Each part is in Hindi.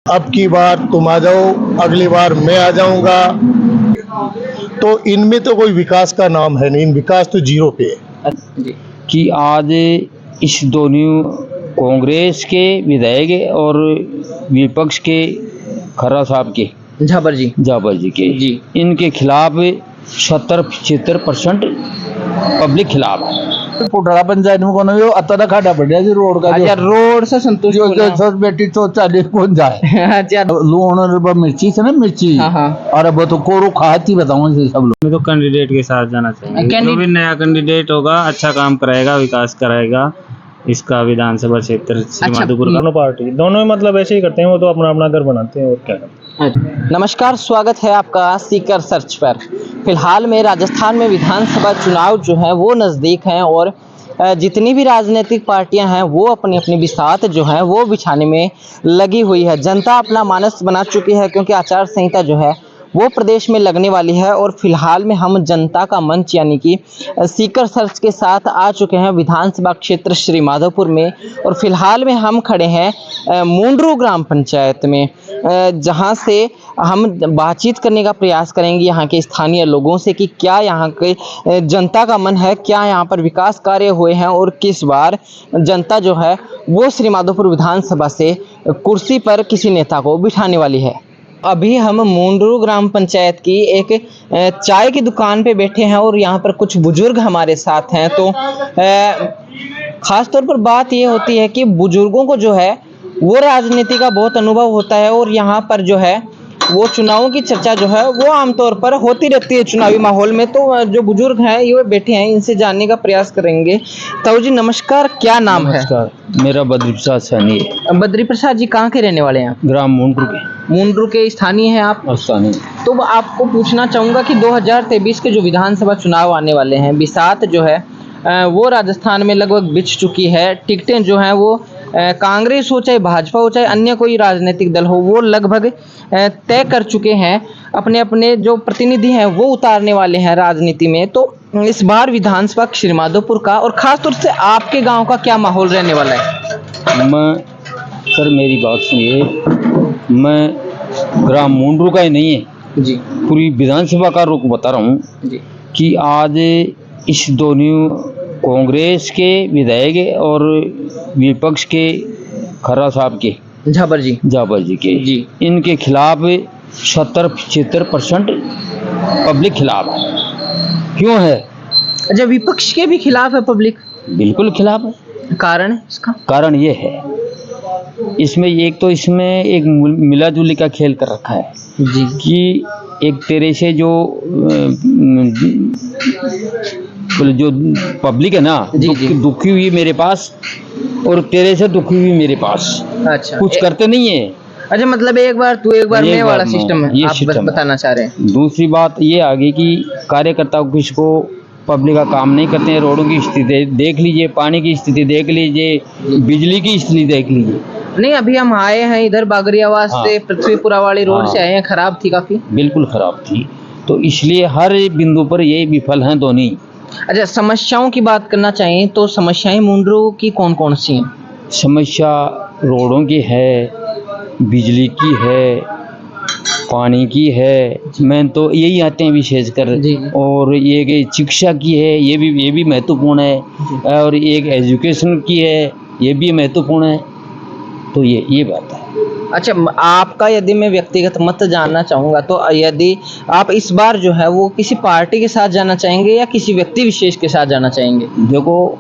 अब की बार तुम आ जाओ, अगली बार मैं आ जाऊंगा। तो इनमें तो कोई विकास का नाम है नहीं, विकास तो जीरो पे है। जी। कि आज इस दोनों कांग्रेस के विधायक और विपक्ष के खरा साहब के झाबर जी के जी। इनके खिलाफ 70-75% पब्लिक खिलाफ है। कोटड़ा पंचायत में कोने आता था खाड़ा बढ़िया जी रोड का अच्छा, रोड से संतुष्ट जो हो जो ना? सर बेटी तो 40 पहुंच जाए। अच्छा। लूण मिर्ची से ना मिर्ची। हाँ। और अब तो कोरो खाती बताऊं से सब लोग। मैं तो कैंडिडेट के साथ जाना चाहिए। जो भी नया कैंडिडेट होगा अच्छा काम कराएगा, विकास कराएगा इसका विधानसभा क्षेत्र श्री माधोपुर का। दोनों पार्टी दोनों मतलब ऐसे ही करते हैं, वो तो अपना अपना घर बनाते हैं और क्या करते हैं। नमस्कार, स्वागत है आपका सीकर सर्च पर। फिलहाल में राजस्थान में विधानसभा चुनाव जो है वो नज़दीक हैं और जितनी भी राजनीतिक पार्टियां हैं वो अपनी अपनी बिसात जो है वो बिछाने में लगी हुई है। जनता अपना मानस बना चुकी है क्योंकि आचार संहिता जो है वो प्रदेश में लगने वाली है और फिलहाल में हम जनता का मंच यानी कि सीकर सर्च के साथ आ चुके हैं विधानसभा क्षेत्र श्री माधोपुर में। और फिलहाल में हम खड़े हैं मुंडरू ग्राम पंचायत में, जहां से हम बातचीत करने का प्रयास करेंगे यहाँ के स्थानीय लोगों से कि क्या यहाँ के जनता का मन है, क्या यहाँ पर विकास कार्य हुए हैं और किस बार जनता जो है वो श्री माधोपुर विधानसभा से कुर्सी पर किसी नेता को बिठाने वाली है। अभी हम मुंडरू ग्राम पंचायत की एक चाय की दुकान पे बैठे हैं और यहाँ पर कुछ बुजुर्ग हमारे साथ हैं। तो खास तौर पर बात ये होती है कि बुजुर्गों को जो है वो राजनीति का बहुत अनुभव होता है और यहाँ पर जो है वो चुनावों की चर्चा जो है वो आमतौर पर होती रहती है चुनावी माहौल में। तो जो बुजुर्ग हैं ये बैठे हैं, इनसे जानने का प्रयास करेंगे। ताऊ जी नमस्कार, क्या नाम है? नमस्कार, मेरा बद्री प्रसाद सैनी है। बद्री प्रसाद जी कहाँ के रहने वाले हैं? ग्राम मुंडरू के। मुंडरू के स्थानीय हैं आप? स्थानीय। तो आपको पूछना चाहूँगा कि 2023 के जो विधानसभा चुनाव आने वाले हैं, बिसात जो है वो राजस्थान में लगभग बिछ चुकी है। टिकटें जो हैं वो कांग्रेस हो चाहे भाजपा हो चाहे अन्य कोई राजनीतिक दल हो वो लगभग तय कर चुके हैं। अपने अपने जो प्रतिनिधि हैं वो उतारने वाले हैं राजनीति में। तो इस बार विधानसभा श्री माधोपुर का और ख़ास तौर से आपके गांव का क्या माहौल रहने वाला है? सर मेरी बात सुनिए, मैं ग्राम मुंडरू का ही नहीं है जी, पूरी विधानसभा का रुख बता रहा हूँ जी। कि आज इस दोनों कांग्रेस के विधायक और विपक्ष के खरा साहब के झाबर जी के जी। इनके खिलाफ 70-75% पब्लिक खिलाफ है। क्यों है? अच्छा, विपक्ष के भी खिलाफ है पब्लिक? बिल्कुल खिलाफ है। कारण इसका? कारण ये है, इसमें एक मिला जुली का खेल कर रखा है जी कि एक तेरे से जो पब्लिक है ना, दुखी हुई मेरे पास और तेरे से दुखी हुई मेरे पास। अच्छा, कुछ करते नहीं है। अच्छा, मतलब एक बार तू एक बार मैं वाला सिस्टम है, आप सिस्टम बताना चाह रहे हैं। दूसरी बात ये आ गई कि कार्यकर्ता किसको पब्लिक का काम नहीं करते हैं। रोडों की स्थिति देख लीजिए, पानी की स्थिति देख लीजिए, बिजली की स्थिति देख लीजिए। नहीं, अभी हम आए हैं इधर बागरियावास से पृथ्वीपुरा वाली रोड से आए हैं, खराब थी काफी। बिल्कुल खराब थी, तो इसलिए हर बिंदु पर ये विफल हैं दोनों। अच्छा, समस्याओं की बात करना चाहिए तो समस्याएं मुंडरू की कौन कौन सी हैं? समस्या रोडों की है, बिजली की है, पानी की है, मैं तो यही आते हैं विशेषकर। और ये कि शिक्षा की है, ये भी महत्वपूर्ण है। और एक एजुकेशन की है, ये भी महत्वपूर्ण है। तो ये बात है। अच्छा, आपका यदि मैं व्यक्तिगत मत जानना चाहूँगा तो यदि आप इस बार जो है वो किसी पार्टी के साथ जाना चाहेंगे या किसी व्यक्ति विशेष के साथ जाना चाहेंगे? देखो,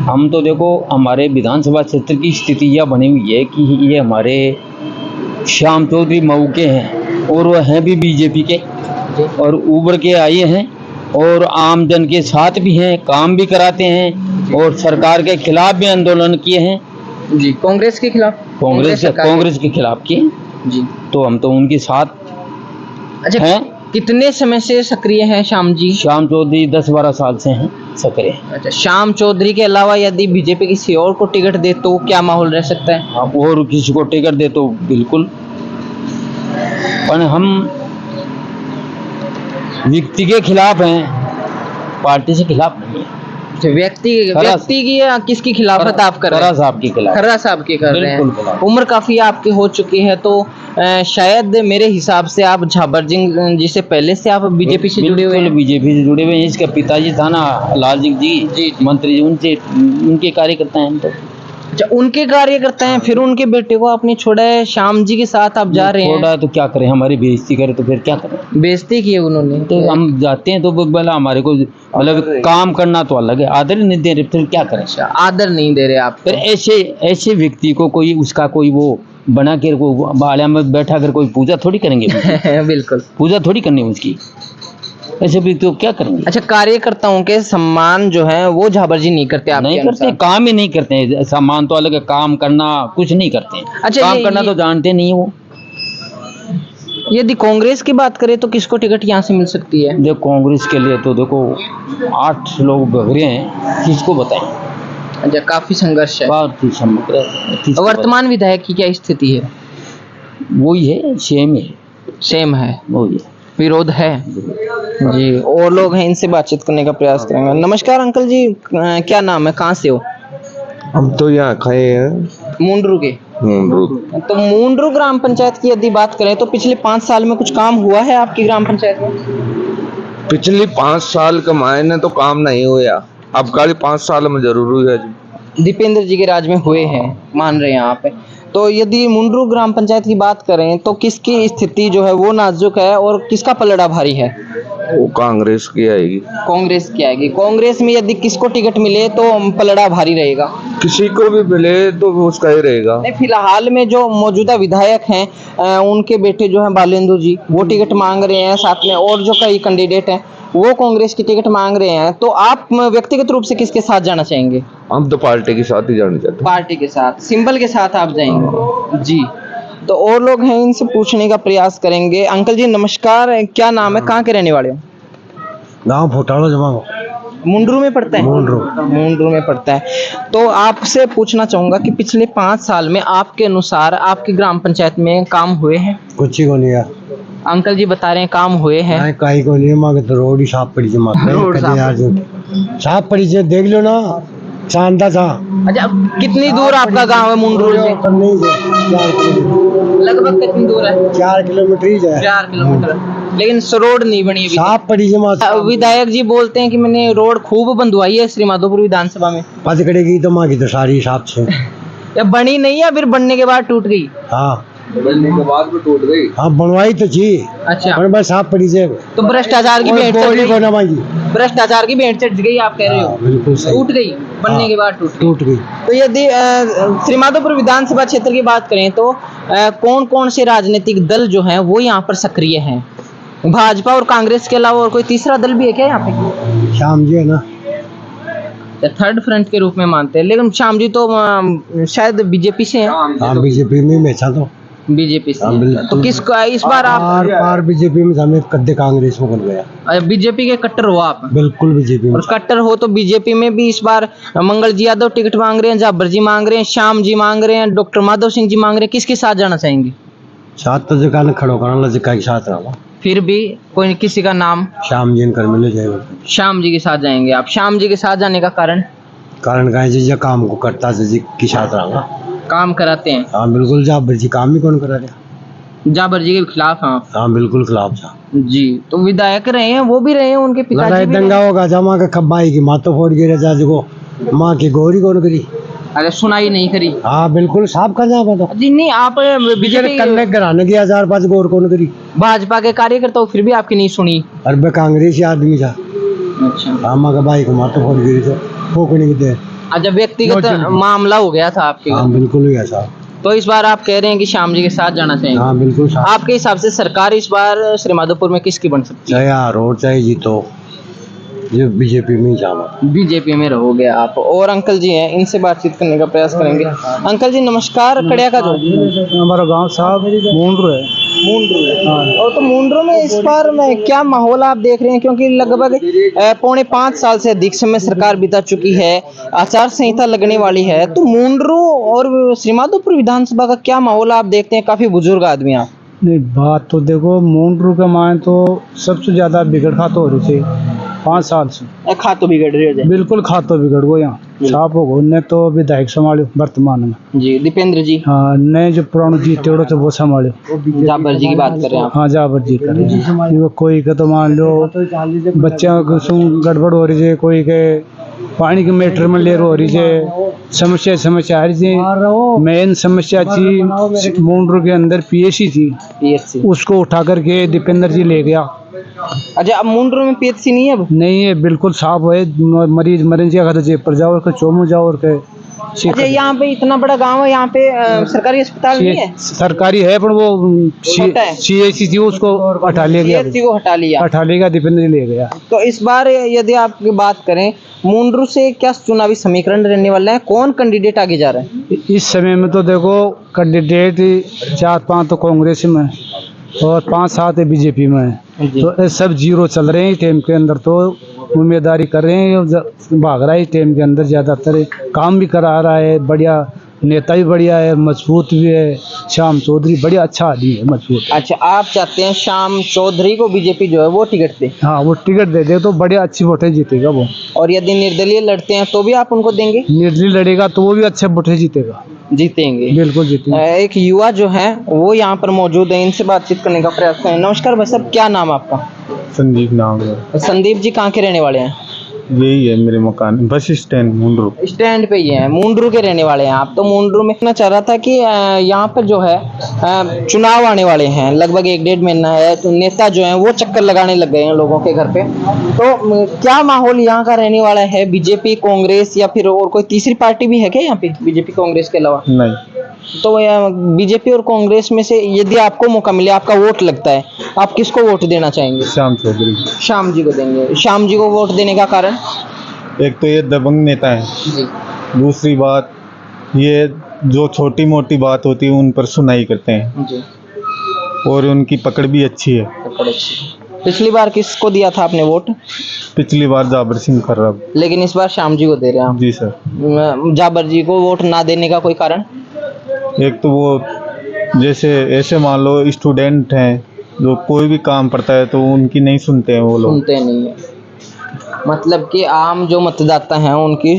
हम तो हमारे विधानसभा क्षेत्र की स्थिति यह बनी हुई है कि ये हमारे श्याम चौधरी मऊ के हैं और वह हैं भी बीजेपी के और उभर के आए हैं और आम जन के साथ भी हैं, काम भी कराते हैं और सरकार के खिलाफ भी आंदोलन किए हैं जी। कांग्रेस के खिलाफ? कांग्रेस के खिलाफ किए जी। तो हम तो उनके साथ। अच्छा, हैं। कितने समय से सक्रिय हैं श्याम जी? श्याम चौधरी 10-12 साल से हैं सक्रिय। अच्छा, श्याम चौधरी के अलावा यदि बीजेपी किसी और को टिकट दे तो क्या माहौल रह सकता है? और किसी को टिकट दे तो बिल्कुल, पर हम व्यक्ति के खिलाफ हैं, पार्टी से खिलाफ नहीं है। अच्छा, व्यक्ति खरा- की या किसकी खिलाफत आप कर रहे खरा हैं? साहब के खिलाफ। खर्रा साहब की कर रहे बिल्कुल हैं। खिलाफ। उम्र काफी आपकी हो चुकी है, तो शायद मेरे हिसाब से आप झाबर सिंह जी से पहले से आप बीजेपी से जुड़े हुए हैं। बीजेपी से जुड़े हुए हैं। इसका पिताजी था ना लाल सिंह जी मंत्री, उनसे उनके कार्यकर्ता हैं हम तो। अच्छा, उनके कार्यकर्ता हैं, फिर उनके बेटे को आपने छोड़ा है, श्याम जी के साथ आप जा रहे छोड़ा हैं। है तो क्या करें, हमारी बेइज्जती करे तो फिर क्या करें। बेइज्जती की है उन्होंने। तो हम जाते हैं तो बोला हमारे को मतलब काम करना तो अलग है, आदर ही नहीं दे रहे, फिर क्या करें। अच्छा, आदर नहीं दे रहे आप। फिर ऐसे व्यक्ति को कोई उसका कोई वो बना के को बालिया में बैठा कर कोई पूजा थोड़ी करेंगे। बिल्कुल। पूजा थोड़ी करनी उसकी, ऐसे भी तो क्या करेंगे। अच्छा, कार्यकर्ताओं के सम्मान जो है वो झाबर जी नहीं करते आपके नहीं करते, अनुसार? काम ही नहीं करते हैं। सम्मान तो अलग है, काम करना कुछ नहीं करते हैं। अच्छा, काम करना तो जानते नहीं है वो। यदि कांग्रेस की बात करें तो किसको टिकट यहाँ से मिल सकती है? देखो कांग्रेस के लिए तो देखो 8 लोग भगरे हैं, किसको बताएं। अच्छा, काफी संघर्ष है। बात ही किसको वर्तमान विधायक की क्या स्थिति है? बताएं। वही है, सेम है, सेम है, वही है। विरोध है जी। और लोग हैं, इनसे बातचीत करने का प्रयास करेंगे। नमस्कार अंकल जी, क्या नाम है, कहाँ से हो? हम तो यहाँ खड़े हैं मुंडरू के। तो मुंडरू ग्राम पंचायत की यदि बात करें तो पिछले 5 साल में कुछ काम हुआ है आपकी ग्राम पंचायत में? पिछली 5 साल के मायने तो काम नहीं हुआ, अब कल 5 साल में जरूर हुआ जी। दीपेंद्र जी के राज में हुए हैं, मान रहे हैं आप। तो यदि मुंडरू ग्राम पंचायत की बात करें तो किसकी स्थिति जो है वो नाजुक है और किसका पलड़ा भारी है? वो कांग्रेस की आएगी। कांग्रेस की आएगी। कांग्रेस में यदि किसको टिकट मिले तो पलड़ा भारी रहेगा? किसी को भी मिले तो वो उसका ही रहेगा। नहीं, फिलहाल में जो मौजूदा विधायक हैं उनके बेटे जो हैं बालेंदु जी, वो टिकट मांग रहे हैं, साथ में और जो कई कैंडिडेट हैं वो कांग्रेस की टिकट मांग रहे हैं। तो आप व्यक्तिगत रूप से किसके साथ जाना चाहेंगे? हम तो पार्टी के साथ ही जाना चाहते पार्टी के साथ, सिंबल के साथ आप जाएंगे जी। तो और लोग हैं, इनसे पूछने का प्रयास करेंगे। अंकल जी नमस्कार, क्या नाम है, कहाँ के रहने वाले हो? गांव फोटालो जमा मुंडरू में पड़ता है? मुंडरू में पड़ता है। तो आपसे पूछना चाहूंगा कि पिछले 5 साल में आपके अनुसार आपकी ग्राम पंचायत में काम हुए हैं? कुछ ही को नहीं है। अंकल जी बता रहे हैं काम हुए हैं। नहीं कहीं को नहीं है, मांगे तो रोड ही साफ पड़ी जमा रोड साफ यार जो साफ पड़ी से देख लो ना, चांदा था। अच्छा, कितनी दूर आपका गांव है मुंडरू से? लगभग कितनी दूर है? 4 किलोमीटर ही जाए। 4 किलोमीटर। लेकिन रोड नहीं बनी अभी। साफ पड़ी जमा विधायक जी बोलते हैं कि मैंने रोड खूब बंधवाई है श्री माधोपुर विधानसभा में। पद करेगी तो माँ की तो सारी हिसाब से या बनी नहीं है, फिर बनने के बाद टूट गई? हाँ बनने के बाद भी टूट गई। हाँ बनवाई तो थी, अच्छा, पर बस साफ पड़ी से तो भ्रष्टाचार की भेंट चढ़ कोई को गई? ना मांगी। भ्रष्टाचार की भेंट चढ़ गई आप कह रहे हाँ, हो? बिल्कुल सही। टूट गई, बनने के बाद टूट गई। गई। तो यदि श्री माधोपुर विधानसभा क्षेत्र की बात करें तो कौन कौन से राजनीतिक दल जो हैं वो यहाँ पर सक्रिय हैं? भाजपा और कांग्रेस के अलावा और कोई तीसरा दल भी है क्या यहाँ पे? शाम जी है ना, थर्ड फ्रंट के रूप में मानते हैं, लेकिन श्याम जी तो शायद बीजेपी से हैं। हाँ बीजेपी में मैं था तो बीजेपी से हाँ, हैं। बिल्कुल। तो किस इस बार आप पार बीजेपी में हमें कद्दे कांग्रेस में बन गया। बीजेपी के कट्टर हो आप? बिल्कुल बीजेपी में। और कट्टर हो तो बीजेपी में भी इस बार मंगल जी यादव टिकट मांग रहे हैं, झाबर जी मांग रहे हैं, श्याम जी मांग रहे हैं, डॉक्टर माधव सिंह जी मांग रहे हैं। किसके साथ जाना चाहेंगे? साथ तो जगह ने खड़ो करना जगह के साथ रहा, फिर भी कोई किसी का नाम? शाम जी कर मिले जाएगा। श्याम जी के साथ जाएंगे आप? श्याम जी के साथ जाने का कारण? कारण का जी काम को करता जी के साथ रहा। काम कराते हैं? हाँ बिल्कुल, जाबर जी काम ही कौन करा रहा। जाबर जी के खिलाफ? हाँ बिल्कुल खिलाफ था जी। तो विधायक रहे हैं, वो भी रहे हैं, उनके पिताजी भी दंगा होगा जमा का खब्बाई की माँ तो फोड़ गिरे जा को माँ की गोरी कौन करी। अरे सुनाई नहीं करी? हाँ बिल्कुल साफ कर जा तो जी नहीं, आप बीजेपी कन्ने कराने की 1005 गोर कौन करी। भाजपा के कार्यकर्ता हो फिर भी आपकी नहीं सुनी? अरे कांग्रेसी आदमी था। अच्छा। हाँ माँ का भाई को माँ तो फोड़ गिरी तो फोकने की दे। अच्छा, व्यक्तिगत मामला हो गया था आपके? हाँ बिल्कुल हुआ साहब। तो इस बार आप कह रहे हैं कि श्याम जी के साथ जाना चाहेंगे? हाँ बिल्कुल साहब। आपके हिसाब से सरकार इस बार श्री माधोपुर में किसकी बन सकती है? चाहे रोड चाहे जी तो ये बीजेपी में ही जाना। बीजेपी में रहोगे आप। और अंकल जी हैं, इनसे बातचीत करने का प्रयास करेंगे। अंकल जी नमस्कार, कड़िया का जो हमारा गांव साहब मुंडरू है। मुंडरू है। और तो मुंडरू में इस बार में क्या माहौल आप देख रहे हैं? क्योंकि लगभग 4.5 साल से अधिक समय सरकार बिता चुकी है, आचार संहिता लगने वाली है, तो मुंडरू और श्री माधोपुर विधानसभा का क्या माहौल आप देखते हैं? काफी बुजुर्ग आदमी आप। नहीं, बात तो देखो मुंडरू के मायने तो सबसे ज्यादा बिगड़ खा तो हो रही थी, 5 साल से खा तो बिगड़ रही हो जाए। बिल्कुल खातो बिगड़ गो यहाँ छाप हो गो ने तो विधायक संभालो वर्तमान में जी दीपेंद्र जी, हाँ ने जो पुरानो जीते तो वो संभालो जाबर जी की बात कर रहे हैं आप। हाँ जाबर जी कर रहे हैं वो कोई के तो मान लो बच्चा को सु गड़बड़ हो रही है कोई के पानी के मीटर में लेर हो रही है समस्या आ रही है मेन समस्या थी मुंडरू के अंदर पीएससी थी पीएचसी, उसको उठा करके दीपेंद्र जी ले गया अच्छा अब मुंडरू में पीएचसी नहीं है अब? नहीं है बिल्कुल साफ है मरीज मरीज का जेपर जाओ और चोमू जाओ और के अच्छा यहाँ पे इतना बड़ा गांव है, यहाँ पे सरकारी अस्पताल नहीं है? सरकारी है पर वो छोटा है। सीएचसी थी उसको हटा ले गया पीएचसी को हटा लिया। हटा लेगा दीपेंद्र जी ले गया। तो इस बार यदि आपकी बात करें मुंडरू से क्या चुनावी समीकरण रहने वाला है, कौन कैंडिडेट आगे जा रहा है? इस समय में तो देखो कैंडिडेट 4-5 तो कांग्रेस में और 5-7 बीजेपी में है तो ये सब जीरो चल रहे हैं टीम के अंदर तो उम्मीदवारी कर रहे हैं भाग रहा है टीम के अंदर ज्यादातर काम भी करा रहा है बढ़िया नेता भी बढ़िया है मजबूत भी है श्याम चौधरी बढ़िया अच्छा आदमी है मजबूत। अच्छा आप चाहते हैं श्याम चौधरी को बीजेपी जो है वो टिकट दे? हाँ वो टिकट दे दे तो बढ़िया अच्छी वोटें जीतेगा वो। और यदि निर्दलीय लड़ते हैं तो भी आप उनको देंगे? निर्दलीय लड़ेगा तो वो भी अच्छे वोटें जीतेगा। जीतेंगे बिल्कुल जीतेंगे। एक युवा जो है वो यहाँ पर मौजूद है, इनसे बातचीत करने का प्रयास करें। नमस्कार भाई साहब, क्या नाम है आपका? संदीप नाम है। संदीप जी कहाँ के रहने वाले हैं? यही है मेरे मकान बस स्टैंड मुंडरू स्टैंड पे ही है, मुंडरू के रहने वाले हैं आप। तो मुंडरू में कहना चाह रहा था कि यहाँ पर जो है चुनाव आने वाले हैं, लगभग 1-1.5 महीना है, तो नेता जो है वो चक्कर लगाने लग गए हैं लोगों के घर पे। तो क्या माहौल यहाँ का रहने वाला है? बीजेपी कांग्रेस या फिर और कोई तीसरी पार्टी भी है क्या यहाँ पे बीजेपी कांग्रेस के अलावा? नहीं। तो बीजेपी और कांग्रेस में से यदि आपको मौका मिले, आपका वोट लगता है, आप किसको वोट देना चाहेंगे? श्याम चौधरी। श्याम जी को देंगे। श्याम जी को वोट देने का कारण? एक तो ये दबंग नेता है जी। दूसरी बात ये जो छोटी मोटी बात होती है उन पर सुनाई करते हैं जी। और उनकी पकड़ भी अच्छी है। पिछली बार किसको दिया था आपने वोट? पिछली बार जाबर सिंह खर्रा। लेकिन इस बार श्याम जी को दे रहे हैं आप? जी सर। जाबर जी को वोट ना देने का कोई कारण? एक तो वो जैसे ऐसे मान लो स्टूडेंट हैं जो कोई भी काम पड़ता है तो उनकी नहीं सुनते हैं वो लोग। सुनते नहीं है, मतलब कि आम जो मतदाता हैं उनकी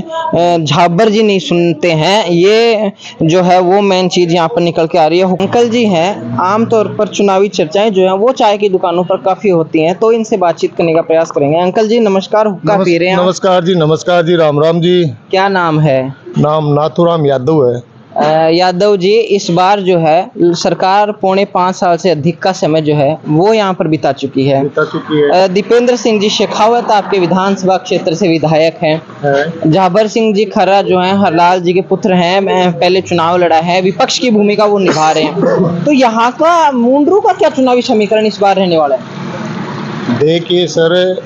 झाबर जी नहीं सुनते हैं, ये जो है वो मेन चीज यहाँ पर निकल के आ रही है। अंकल जी हैं, आमतौर पर चुनावी चर्चाएं जो हैं वो चाय की दुकानों पर काफी होती हैं, तो इनसे बातचीत करने का प्रयास करेंगे। अंकल जी नमस्कार, हुक्का पी रहे हैं? नमस्कार जी, राम राम जी। क्या नाम है? नाम नाथूराम यादव है। यादव जी, इस बार जो है सरकार 5.25 साल से अधिक का समय जो है वो यहाँ पर बिता चुकी है। दीपेंद्र सिंह जी शेखावत आपके विधानसभा क्षेत्र से विधायक हैं। जाबर सिंह जी खर्रा जो हैं हरलाल जी के पुत्र हैं, पहले चुनाव लड़ा है, विपक्ष की भूमिका वो निभा रहे हैं। तो यहाँ का मुंडरू का क्या चुनावी समीकरण इस बार रहने वाला है? देखिए सर,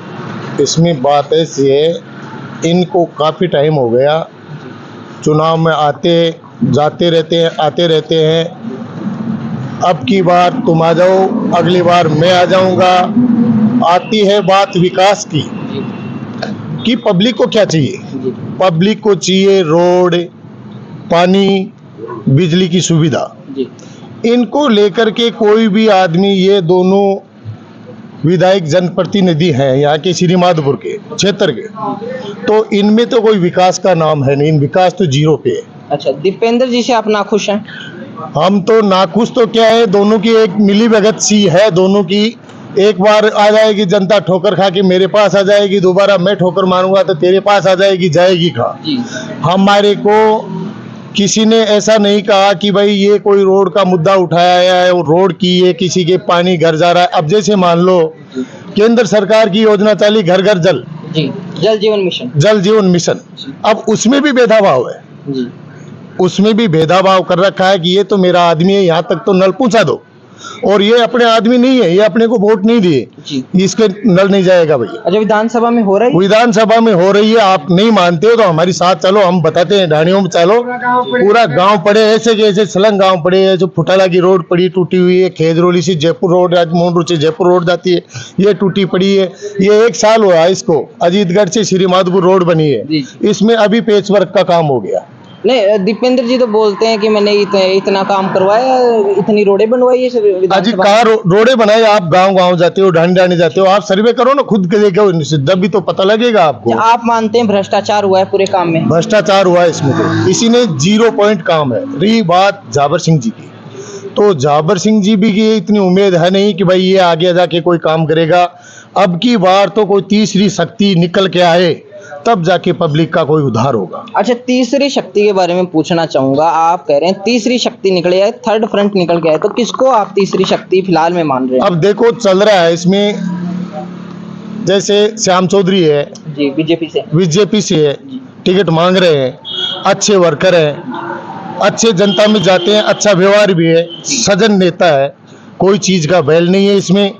इसमें बात ऐसी है, इनको काफी टाइम हो गया चुनाव में आते रहते हैं। अब की बार तुम आ जाओ, अगली बार मैं आ जाऊंगा। आती है बात विकास की कि पब्लिक को क्या चाहिए। पब्लिक को चाहिए रोड, पानी, बिजली की सुविधा। इनको लेकर के कोई भी आदमी, ये दोनों विधायक जनप्रतिनिधि हैं यहाँ के श्री माधोपुर के क्षेत्र के, तो इनमें तो कोई विकास का नाम है नहीं, विकास तो जीरो पे है। अच्छा, दीपेंद्र जी से आप नाखुश हैं? हम तो नाखुश तो क्या है, दोनों की एक मिली भगत सी है दोनों की। एक बार आ जाएगी जनता ठोकर खा के मेरे पास आ जाएगी, दोबारा मैं ठोकर मारूंगा तो तेरे पास आ जाएगी, जाएगी कहाँ। हमारे को किसी ने ऐसा नहीं कहा कि भाई ये कोई रोड का मुद्दा उठाया है, और रोड की ये किसी के पानी घर जा रहा है। अब जैसे मान लो केंद्र सरकार की योजना चली घर घर जल, जल जीवन मिशन, अब उसमें भी भेदभाव है जी। उसमें भी भेदभाव कर रखा है कि ये तो मेरा आदमी है, यहाँ तक तो नल पहुंचा दो, और ये अपने आदमी नहीं है, ये अपने को वोट नहीं दिए, इसके नल नहीं जाएगा भैया। अच्छा, विधानसभा में हो रही है? विधानसभा में हो रही है। आप नहीं मानते हो तो हमारे साथ चलो, हम बताते हैं। ढाणियों में चलो, पूरा गांव पड़े ऐसे के ऐसे सलंग गांव पड़े हैं, जो फुटाला की रोड पड़ी टूटी हुई है, खेजरोली से जयपुर रोड, मुंडरू से जयपुर रोड जाती है, ये टूटी पड़ी है। ये 1 साल हुआ इसको। अजीतगढ़ से श्री माधोपुर रोड बनी है, इसमें अभी पेच वर्क का काम हो गया। नहीं, दीपेंद्र जी तो बोलते हैं कि मैंने इतना काम करवाया, इतनी रोडें बनवाई है अजी विधानसभा। कहाँ रोडे बनाए? आप गांव जाते हो, ढांडी जाते हो, आप सर्वे करो ना, खुद के देखो, जब भी तो पता लगेगा आपको। आप मानते हैं भ्रष्टाचार हुआ है पूरे काम में? भ्रष्टाचार हुआ है इसमें, तो इसी ने 0 पॉइंट काम है। रही बात जाबर सिंह जी की, तो जाबर सिंह जी भी की इतनी उम्मीद है नहीं कि भाई ये आगे जाके कोई काम करेगा। अब की बार तो कोई तीसरी शक्ति निकल के आए, तब जाके पब्लिक का कोई उद्धार होगा। अच्छा, तीसरी शक्ति के बारे में पूछना चाहूंगा। आप कह रहे हैं तीसरी शक्ति निकले है, थर्ड फ्रंट निकल के आए, तो किसको आप तीसरी शक्ति फिलहाल में मान रहे हैं? अब देखो चल रहा है इसमें, जैसे श्याम चौधरी है जी, बीजेपी से है, टिकट मांग रहे हैं, अच्छे वर्कर हैं, अच्छे जनता में जाते हैं, अच्छा व्यवहार भी है, सजन नेता है, कोई चीज का बैल नहीं है इसमें।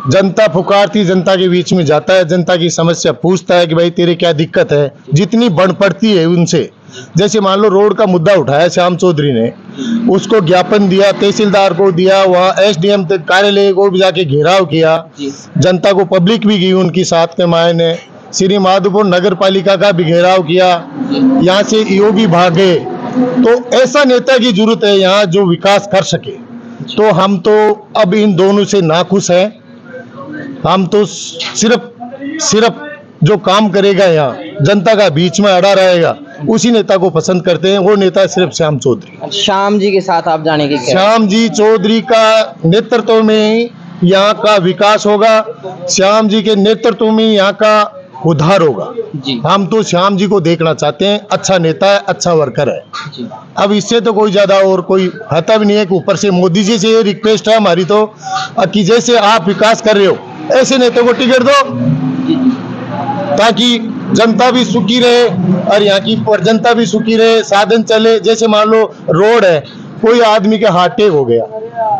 जनता पुकारती, जनता के बीच में जाता है, जनता की समस्या पूछता है कि भाई तेरे क्या दिक्कत है, जितनी बढ़ पड़ती है उनसे। जैसे मान लो रोड का मुद्दा उठाया श्याम चौधरी ने, उसको ज्ञापन दिया, तहसीलदार को दिया, वहाँ एसडीएम कार्यालय को भी जाके घेराव किया, जनता को पब्लिक भी गई उनकी साथ के मायने, श्री माधोपुर नगर पालिका का भी घेराव किया, यहाँ से ईओ भी भागे। तो ऐसा नेता की जरूरत है यहाँ जो विकास कर सके। तो हम तो अब इन दोनों से नाखुश हैं। हम तो सिर्फ जो काम करेगा यहाँ जनता का बीच में अड़ा रहेगा, उसी नेता को पसंद करते हैं। वो नेता सिर्फ श्याम चौधरी। श्याम जी के साथ आप जाने की क्या? श्याम जी चौधरी का नेतृत्व में ही यहाँ का विकास होगा, श्याम जी के नेतृत्व में यहाँ का उद्धार होगा जी। हम तो श्याम जी को देखना चाहते हैं, अच्छा नेता है, अच्छा वर्कर है जी। अब इससे तो कोई ज्यादा और कोई हता भी नहीं है कि ऊपर से मोदी जी से ये रिक्वेस्ट है हमारी तो कि जैसे आप विकास कर रहे हो ऐसे नेता को टिकट दो, ताकि जनता भी सुखी रहे और यहाँ की जनता भी सुखी रहे, साधन चले। जैसे मान लो रोड है, कोई आदमी के हार्ट अटैक हो गया,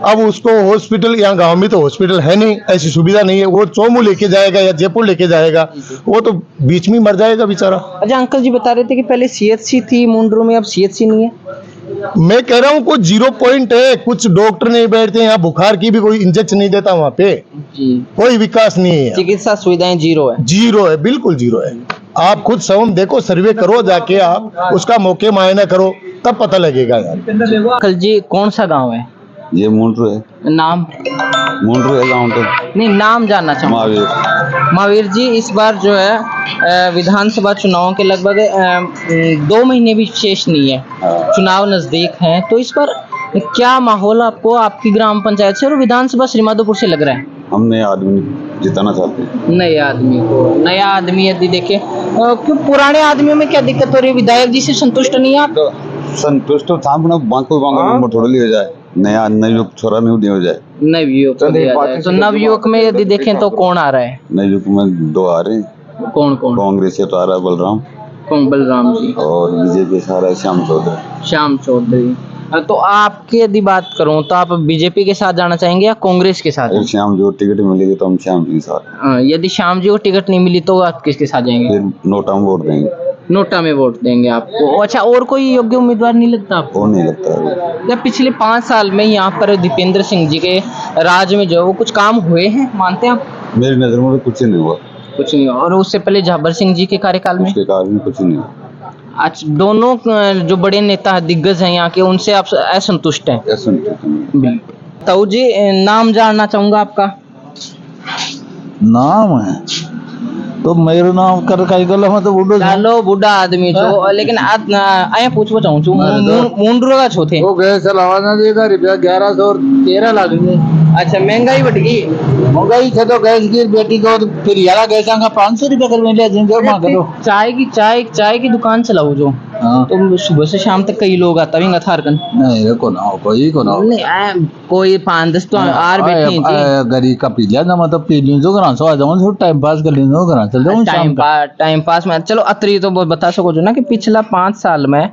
अब उसको हॉस्पिटल, यहाँ गांव में तो हॉस्पिटल है नहीं, ऐसी सुविधा नहीं है, वो चोमू लेके जाएगा या जयपुर लेके जाएगा, वो तो बीच में मर जाएगा बेचारा। अच्छा, अंकल जी बता रहे थे कि पहले सीएचसी थी मुंड्रू में, अब सीएचसी नहीं है। मैं कह रहा हूँ कुछ 0 पॉइंट है, कुछ डॉक्टर नहीं बैठते यहाँ, बुखार की भी कोई इंजेक्शन नहीं देता वहाँ पे जी। कोई विकास नहीं है, चिकित्सा सुविधाएं 0 है। 0 है, बिल्कुल 0 है। आप खुद स्वयं देखो, सर्वे करो जाके, आप उसका मौके मायना करो, तब पता लगेगा यार। अंकल जी कौन सा गाँव है? ये मुंड्रू है। नाम? मुंड्रू है गाँव तो नहीं, नाम जानना चाहूँगा। महावीर। महावीर जी, इस बार जो है विधानसभा चुनाव के लगभग 2 महीने भी शेष नहीं है, चुनाव नजदीक हैं, तो इस बार क्या माहौल आपको आपकी ग्राम पंचायत से और विधानसभा श्रीमाधोपुर से लग रहा है? हम नए आदमी जिताना चाहते हैं। नए आदमी को, नया आदमी यदि देखे, क्यों पुराने आदमियों में क्या दिक्कत हो रही है? विधायक जी से संतुष्ट नहीं है आप? तो संतुष्ट तो था, बांको नंबर थोड़ा लिया जाए, नया नवयुवक छोरा नहीं हो जाए, नवयुवक को दिया जाए। तो नवयुवक में यदि देखें तो कौन आ रहा है? नवयुवक में 2 आ रहे हैं। कौन कौन? कांग्रेस से तो आ रहा है बलराम, कौन? बलराम जी। और बीजेपी से आ रहा है श्याम चौधरी। श्याम चौधरी। तो आपकी यदि बात करूं तो आप बीजेपी के साथ जाना चाहेंगे या कांग्रेस के साथ? अगर श्याम जी को टिकट मिलेगी तो हम श्याम जी के साथ। यदि श्याम जी को टिकट नहीं मिली तो आप किसके साथ जाएंगे? फिर नोटा में वोट देंगे। नोटा में वोट देंगे आपको। अच्छा, और कोई योग्य उम्मीदवार नहीं लगता आपको? वो नहीं लगता है। या पिछले 5 साल में यहाँ पर दीपेंद्र सिंह जी के राज में जो है वो कुछ काम हुए हैं, मानते हैं आप? मेरी नजर में कुछ नहीं हुआ। कुछ नहीं हुआ। और उससे पहले जाबर सिंह जी के कार्यकाल में? उसके काल में कुछ नहीं हुआ। अच्छा, दोनों जो बड़े नेता दिग्गज हैं यहाँ के, उनसे आप असंतुष्ट हैं? असंतुष्ट। ताऊ जी, नाम जानना चाहूंगा आपका। नाम है तो मेरा नाम कर कई गलो में तो बूढ़ो चालो बूढ़ा आदमी छो, लेकिन आया पूछवा चाहूँ छू मुंड्रू का छो थे। वो गैस चलावाना देगा रुपया 1113 लाख में। अच्छा, महंगाई बढ़ गई। महंगाई थे तो गैस की बेटी को तो फिर यारा गैस का 500 रुपया कर मिले जिनको मां करो। चाय की दुकान चलाओ जो, तो सुबह से शाम तक कई लोग आता भी थारकन। नहीं को ना कोई को ना नहीं, कोई 5-10 तो आर बैठे हैं गरीब का पी लिया ना, मतलब पी लियो जो घरा से आ जाऊं, थोड़ा टाइम पास कर लियो, घरा चल जाऊं टाइम पास में। चलो अतरी तो बता सको जो ना कि पिछला 5 साल में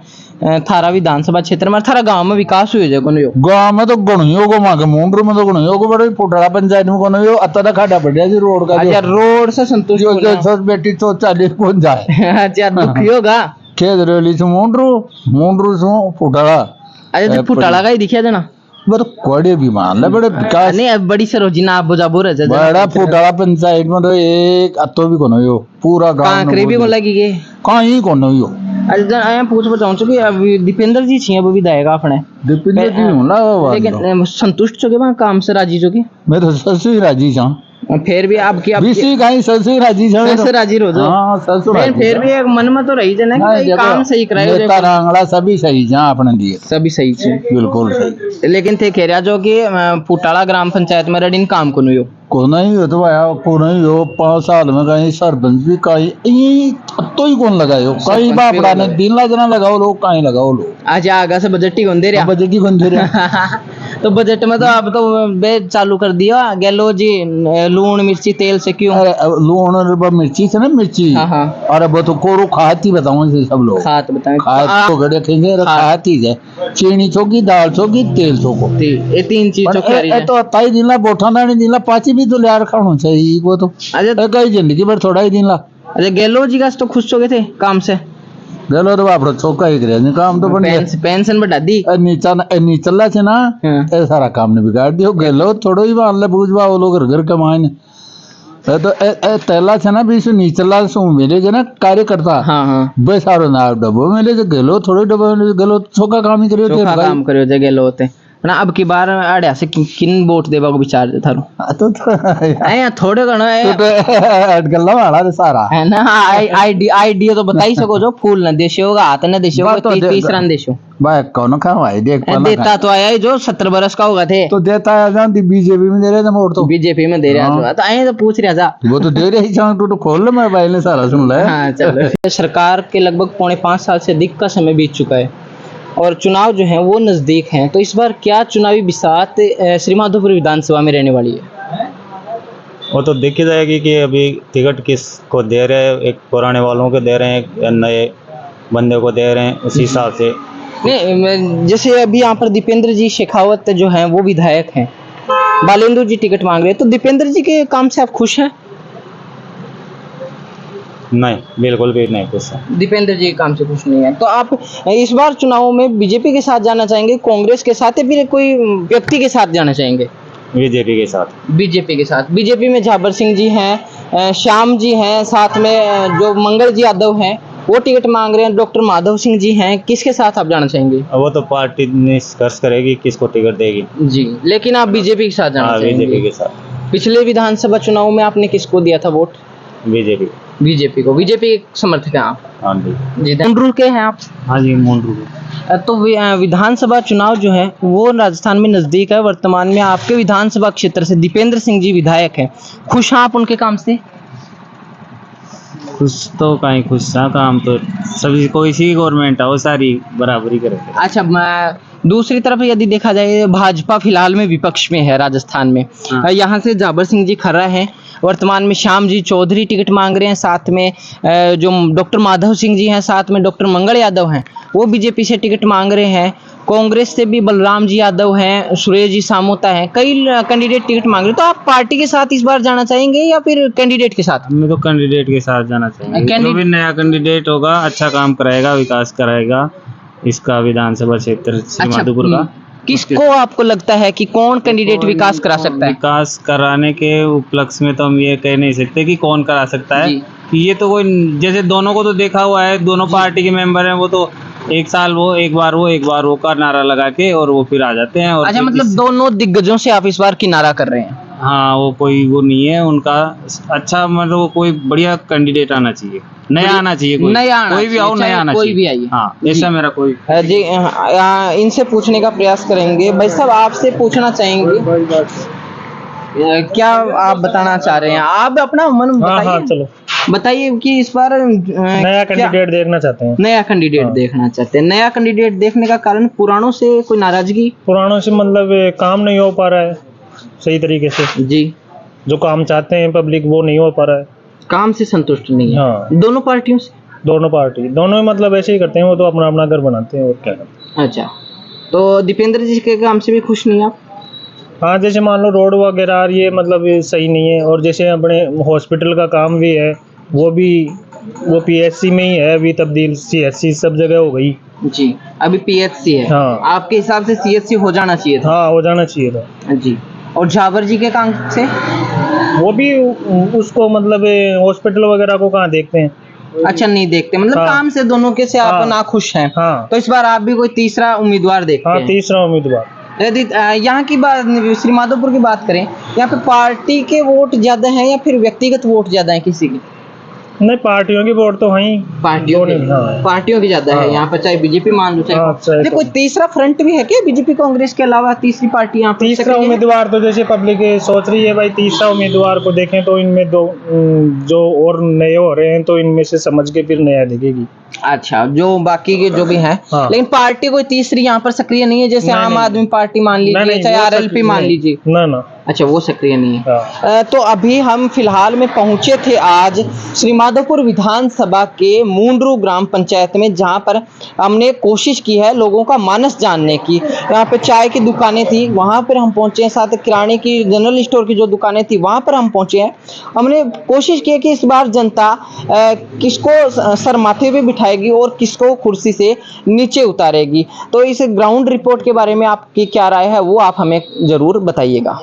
थारा विधानसभा क्षेत्र में, थारा गांव में विकास हुए जो कोन? गांव में तो गणियो को मांगे, मुंड्रू में तो गणियो को बड़े पुटड़ा पंचायत में कोन यो अत्ता खाड़ा बढ़िया जी रोड का। अच्छा, रोड से संतुष्ट हो जो बेटी तो 40 कौन जाए। अच्छा, दुखी होगा खेद रेली से मुंड्रू से पुटड़ा। अच्छा, तो पुटड़ा का ही दिखा देना बड़े कोड़े भी मान ले, बड़े विकास नहीं, बड़ी सरोजिना बुझाबुर है बड़ा पुटड़ा पंचायत में तो एक अत्तो भी कोन यो पूरा गांव कांकरे भी को लगी के कहीं कोन यो मैं पूछना चाहूँ कि अभी दीपेंद्र जी छी अब विधायक अपने दीपेंद्र जी हूँ ना लेकिन संतुष्ट छोगे वहाँ काम से राजी छोगे मैं तो सबसे राजी छा फिर भी आपकी बीसी कहीं सबसे राजी छा कैसे राजी हो जाओ हाँ सबसे फिर भी एक मन में तो रही जना कि काम सही कराए नेता रांगड़ा सभी सही छा अपने लिए सभी सही छे बिल्कुल सही लेकिन थे कह रहा जो कि फुटाला ग्राम पंचायत में रडिन काम को नहीं हो को नहीं हो तो आया को नहीं हो 5 साल में कहीं सरपंच भी कहीं तो ही कौन लगायो कहीं बापड़ा ने दिन जना लगाओ लोग कहीं लगाओ लोग आज आगा से बजट ही दे रहा बजट ही दे रहा तो बजट में तो अब तो बेच चालू कर दिया गैलो जी लून मिर्ची तेल से क्यों लून और मिर्ची से ना मिर्ची और अब तो कोरो खाती बताऊं से सब लोग खात बताएं खात तो गड़े खेंगे खाती है चीनी छोकी दाल छोकी तेल छोको ये 3 चीज छोकी तो ताई दिनला बोठा नानी दिनला पाची भी तो लियार खानो चाहिए वो तो अच्छा कई जिंदगी भर थोड़ा ही दिनला अच्छा गैलो जी का तो खुश हो गए थे काम से गलो तो बाप चौका ही करे काम तो बन पेंशन बढ़ा दी नीचला छे ना ए सारा काम ने बिगाड़ दियो गलो थोड़ो ही मान ले बुझवा वो लोग घर कमाए तो तेला छे ना बीच नीचला सो मिले जे ना कार्यकर्ता बे सारो ना डबो मिले जे गलो थोड़ो डबो गलो चौका काम ही करियो जे गलो होते ना अब की बार आड़िया से किन वोट देवा को विचार थारो तो ए थोड़े गणो गल्ला वाला रे सारा है ना आईडिया तो बता ही सको जो फूल न देशे होगा हाथ न देशे होगा तीसरा न देशो भाई कौन खा भाई देख देता तो आया जो 70 बरस का होगा थे तो देता है जान बीजेपी में दे रहे थे वोट तो बीजेपी में दे रहा था तो आए तो पूछ रहा था वो तो दे रही जान तो खोल ले मोबाइल ने सारा सुन ले हां चलो सरकार के लगभग 5.5 साल से अधिक का समय बीत चुका है और चुनाव जो है वो नजदीक हैं तो इस बार क्या चुनावी बिसात श्रीमाधोपुर विधानसभा में रहने वाली है वो तो देखी जाएगी कि अभी टिकट किस को दे रहे हैं एक पुराने वालों को दे रहे हैं या नए बंदे को दे रहे हैं उसी हिसाब से नहीं जैसे अभी यहाँ पर दीपेंद्र जी शेखावत जो हैं वो विधायक हैं बालेंदु जी टिकट मांग रहे हैं तो दीपेंद्र जी के काम से आप खुश हैं नहीं बिल्कुल भी नहीं खुश है दीपेंद्र जी के काम से खुश नहीं है तो आप इस बार चुनावों में बीजेपी के साथ जाना चाहेंगे कांग्रेस के साथ या फिर कोई व्यक्ति के साथ जाना चाहेंगे बीजेपी के साथ बीजेपी में झाबर सिंह जी हैं श्याम जी हैं साथ में जो मंगल जी यादव हैं वो टिकट मांग रहे हैं डॉक्टर माधव सिंह जी हैं किसके साथ आप जाना चाहेंगे वो तो पार्टी निष्कर्ष करेगी किसको टिकट देगी जी लेकिन आप बीजेपी के साथ जाना चाहेंगे बीजेपी के साथ पिछले विधानसभा चुनाव में आपने किसको दिया था वोट बीजेपी को बीजेपी के समर्थक हैं आप हाँ जी मुंड्रू के हैं आप हाँ जी मुंड्रू तो विधानसभा चुनाव जो है वो राजस्थान में नजदीक है वर्तमान में आपके विधानसभा क्षेत्र से दीपेंद्र सिंह जी विधायक हैं खुश हैं आप उनके काम से खुश तो कहीं खुश था काम तो सभी कोई सी गवर्नमेंट है वो सारी बराबरी करे अच्छा दूसरी तरफ यदि देखा जाए भाजपा फिलहाल में विपक्ष में है राजस्थान में यहाँ से झाबर सिंह जी खर्रा हैं वर्तमान में श्याम जी चौधरी टिकट मांग रहे हैं साथ में जो डॉक्टर माधव सिंह जी हैं साथ में डॉक्टर मंगल यादव हैं वो बीजेपी से टिकट मांग रहे हैं कांग्रेस से भी बलराम जी यादव हैं सुरेश जी सामोता हैं कई कैंडिडेट टिकट मांग रहे हैं तो आप पार्टी के साथ इस बार जाना चाहेंगे या फिर कैंडिडेट के साथ मैं तो कैंडिडेट के साथ जाना चाहेंगे जो भी नया कैंडिडेट होगा अच्छा काम कराएगा विकास कराएगा इसका विधानसभा क्षेत्र श्रीमाधोपुर का किसको आपको लगता है कि कौन कैंडिडेट विकास करा सकता है विकास कराने के उपलक्ष्य में तो हम ये कह नहीं सकते कि कौन करा सकता है कि ये तो कोई जैसे दोनों को तो देखा हुआ है दोनों पार्टी के मेंबर हैं वो तो एक साल वो एक बार वो का नारा लगा के और वो फिर आ जाते हैं और अच्छा मतलब दोनों दिग्गजों से आप इस बार किनारा कर रहे हैं हाँ वो कोई वो नहीं है उनका अच्छा मतलब कोई बढ़िया कैंडिडेट आना चाहिए नया आना चाहिए कोई भी आओ नया आना चाहिए कोई भी आइए हाँ ऐसा मेरा कोई जी इनसे पूछने का प्रयास करेंगे भाई साहब आपसे पूछना चाहेंगे क्या आप बताना चाह रहे हैं आप अपना मन बताइए चलो बताइए कि इस बार नया कैंडिडेट देखना चाहते हैं नया कैंडिडेट देखना चाहते हैं नया कैंडिडेट देखने का कारण पुरानों से कोई नाराजगी पुरानों से मतलब काम नहीं हो पा रहा है सही तरीके से जी जो काम चाहते हैं पब्लिक वो नहीं हो पा रहा है काम से संतुष्ट नहीं है हाँ दोनों पार्टियों से दोनों मतलब ऐसे ही करते हैं वो तो अपना अपना घर बनाते हैं और क्या करते हैं अच्छा तो दीपेंद्र जी के काम से भी खुश नहीं आप हाँ जैसे मान लो रोड वगैरह ये मतलब सही नहीं है और जैसे अपने हॉस्पिटल का काम भी है वो पीएचसी में ही है अभी तब्दील सीएचसी सब जगह हो गई जी अभी पीएचसी है हाँ आपके हिसाब से सीएचसी हो जाना चाहिए था हाँ हो जाना चाहिए था जी और झाबर जी के काम से वो भी उसको मतलब हॉस्पिटल वगैरह को कहाँ देखते हैं अच्छा, नहीं देखते, मतलब हाँ। काम से दोनों के से आप हाँ। नाखुश हैं। हाँ। तो इस बार आप भी कोई तीसरा उम्मीदवार देखते हाँ, हैं? तीसरा उम्मीदवार। यदि यहाँ की बात, श्री माधोपुर की बात करें, यहाँ पे पार्टी के वोट ज्यादा हैं या फिर व्यक्तिगत वोट ज्यादा है किसी की? नहीं, पार्टियों की वोट तो वहीं पार्टियों की, हाँ। पार्टियों की ज्यादा है यहाँ पर, चाहे बीजेपी मान लो चाहे हाँ, चाहे अच्छा, कोई तीसरा फ्रंट भी है क्या बीजेपी कांग्रेस के अलावा? तीसरी पार्टी यहाँ पर तीसरा सक्रिय है? उम्मीदवार तो जैसे पब्लिक सोच रही है भाई, तीसरा उम्मीदवार को देखें तो इनमें दो जो और नए हो रहे हैं तो इनमें से समझ के फिर नया दिखेगी। अच्छा, जो बाकी के जो भी हैं, हाँ। लेकिन पार्टी कोई तीसरी यहाँ पर सक्रिय नहीं है, जैसे नहीं, आम नहीं। आदमी पार्टी मान नहीं, लीजिए, नहीं, चाहे वो आरएलपी सक्रिय मान नहीं। लीजिए। ना। अच्छा, वो सक्रिय नहीं है। हाँ। तो अभी हम फिलहाल में पहुंचे थे आज श्री माधोपुर विधानसभा के मुंडरू ग्राम पंचायत में, जहां पर हमने कोशिश की है लोगों का मानस जानने की। यहाँ पे चाय की दुकानें थी, वहां पर हम पहुंचे हैं, साथ किराने की, जनरल स्टोर की जो दुकानें थी वहां पर हम पहुंचे हैं। हमने कोशिश की है कि इस बार जनता किसको सर माथे पे बिठाएगी और किसको कुर्सी से नीचे उतारेगी। तो इस ग्राउंड रिपोर्ट के बारे में आपकी क्या राय है, वो आप हमें जरूर बताइएगा।